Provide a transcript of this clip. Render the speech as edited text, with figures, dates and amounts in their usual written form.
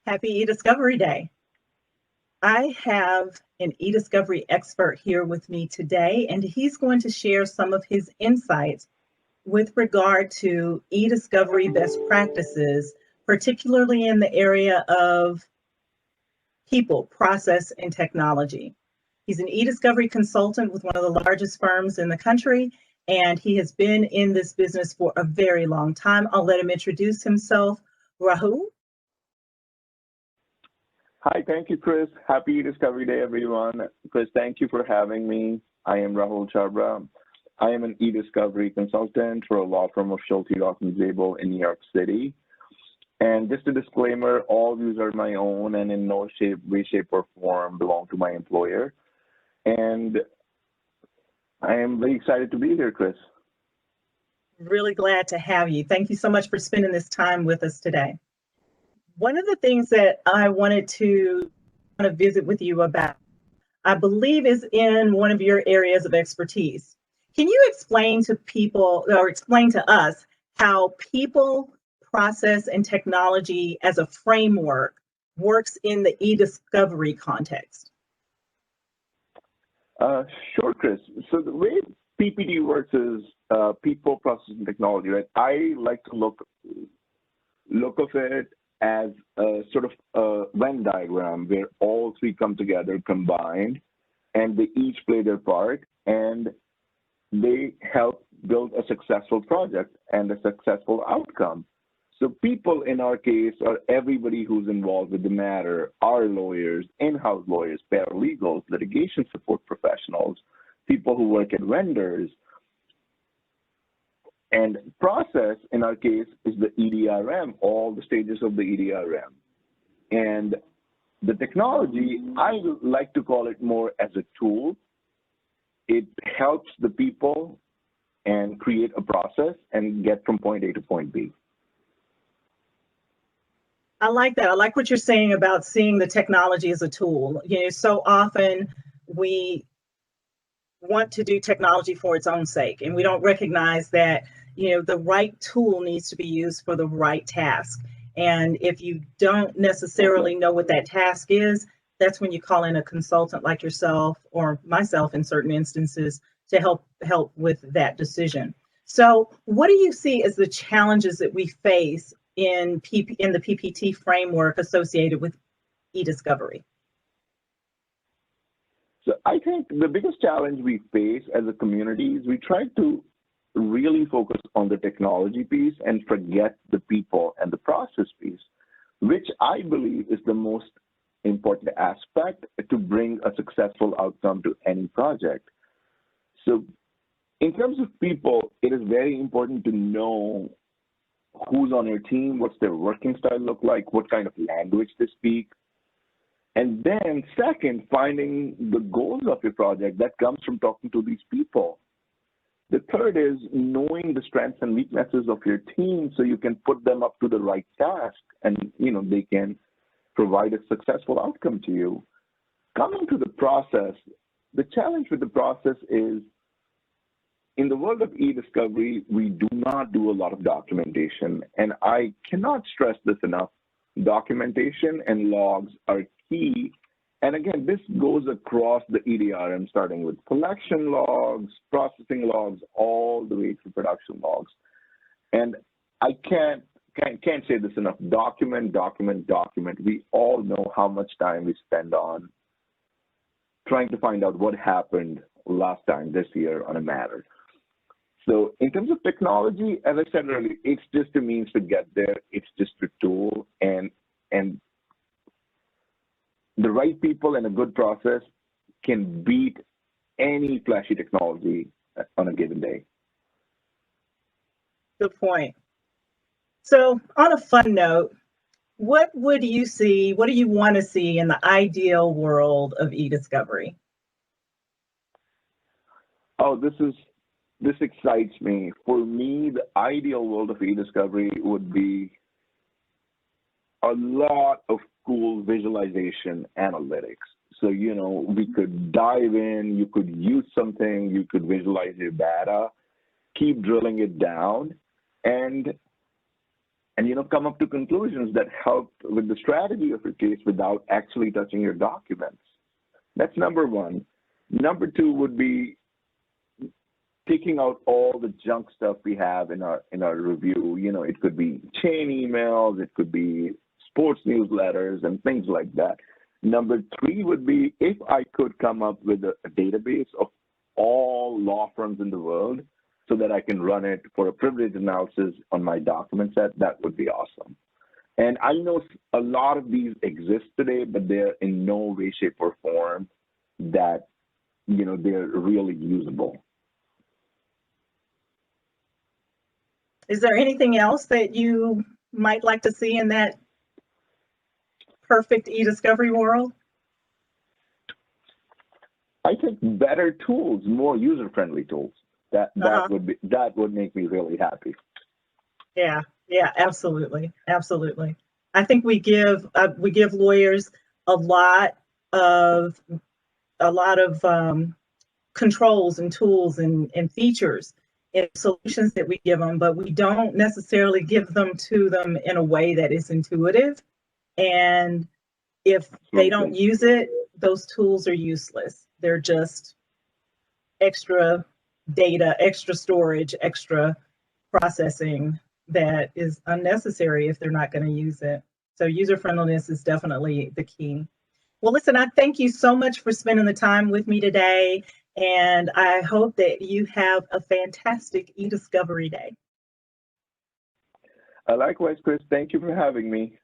Happy eDiscovery Day. I have an eDiscovery expert here with me today, and he's going to share some of his insights with regard to eDiscovery best practices, particularly in the area of people, process, and technology. He's an eDiscovery consultant with one of the largest firms in the country, and he has been in this business for a very long time. I'll let him introduce himself. Rahul? Hi, thank you, Chris. Happy eDiscovery Day, everyone. Chris, thank you for having me. I am Rahul Chhabra. I am an eDiscovery consultant for a law firm of Schulte, Roth & Zabel in New York City. And just a disclaimer, all views are my own and in no way, shape, or form belong to my employer. And I am very excited to be here, Chris. Really glad to have you. Thank you so much for spending this time with us today. One of the things that I wanted to visit with you about, I believe, is in one of your areas of expertise. Can you explain to people, or explain to us, how people, process, and technology as a framework works in the eDiscovery context? Sure, Chris. So the way PPT works is people, process, and technology, right? I like to look of it as a sort of a Venn diagram where all three come together combined, and they each play their part, and they help build a successful project and a successful outcome. So people in our case are everybody who's involved with the matter, our lawyers, in-house lawyers, paralegals, litigation support professionals, people who work at vendors. And process, in our case, is the EDRM, all the stages of the EDRM. And the technology, I like to call it more as a tool. It helps the people and create a process and get from point A to point B. I like that. I like what you're saying about seeing the technology as a tool. You know, so often we want to do technology for its own sake, and we don't recognize that, you know, the right tool needs to be used for the right task. And if you don't necessarily know what that task is, that's when you call in a consultant like yourself or myself in certain instances to help with that decision. So what do you see as the challenges that we face in the PPT framework associated with eDiscovery? So I think the biggest challenge we face as a community is we try to really focus on the technology piece and forget the people and the process piece, which I believe is the most important aspect to bring a successful outcome to any project. So in terms of people, it is very important to know who's on your team, what's their working style look like, what kind of language they speak. And then second, finding the goals of your project that comes from talking to these people. The third is knowing the strengths and weaknesses of your team so you can put them up to the right task and, you know, they can provide a successful outcome to you. Coming to the process, the challenge with the process is in the world of eDiscovery, we do not do a lot of documentation. And I cannot stress this enough. Documentation and logs are key. And again, this goes across the EDRM, starting with collection logs, processing logs, all the way to production logs. And I can't say this enough. Document, document, document. We all know how much time we spend on trying to find out what happened last time this year on a matter. So in terms of technology, as I said earlier, it's just a means to get there. It's just a tool, and the right people and a good process can beat any flashy technology on a given day. Good point. So on a fun note, what would you see, what do you want to see in the ideal world of eDiscovery? Oh, this excites me. For me, the ideal world of eDiscovery would be a lot of cool visualization analytics. So, you know, we could dive in, you could use something, you could visualize your data, keep drilling it down, and and come up to conclusions that help with the strategy of your case without actually touching your documents. That's number one. Number two would be taking out all the junk stuff we have in our review. It could be chain emails, it could be sports newsletters and things like that. Number three would be, if I could come up with a database of all law firms in the world so that I can run it for a privilege analysis on my document set, that would be awesome. And I know a lot of these exist today, but they're in no way, shape, or form that, they're really usable. Is there anything else that you might like to see in that perfect eDiscovery world? I think better tools, more user-friendly tools. That would make me really happy. Yeah, absolutely. I think we give lawyers a lot of controls and tools and features and solutions that we give them, but we don't necessarily give them to them in a way that is intuitive. And if they don't use it, those tools are useless. They're just extra data, extra storage, extra processing that is unnecessary if they're not going to use it. So user friendliness is definitely the key. Well, listen, I thank you so much for spending the time with me today, and I hope that you have a fantastic eDiscovery day. Likewise, Chris, thank you for having me.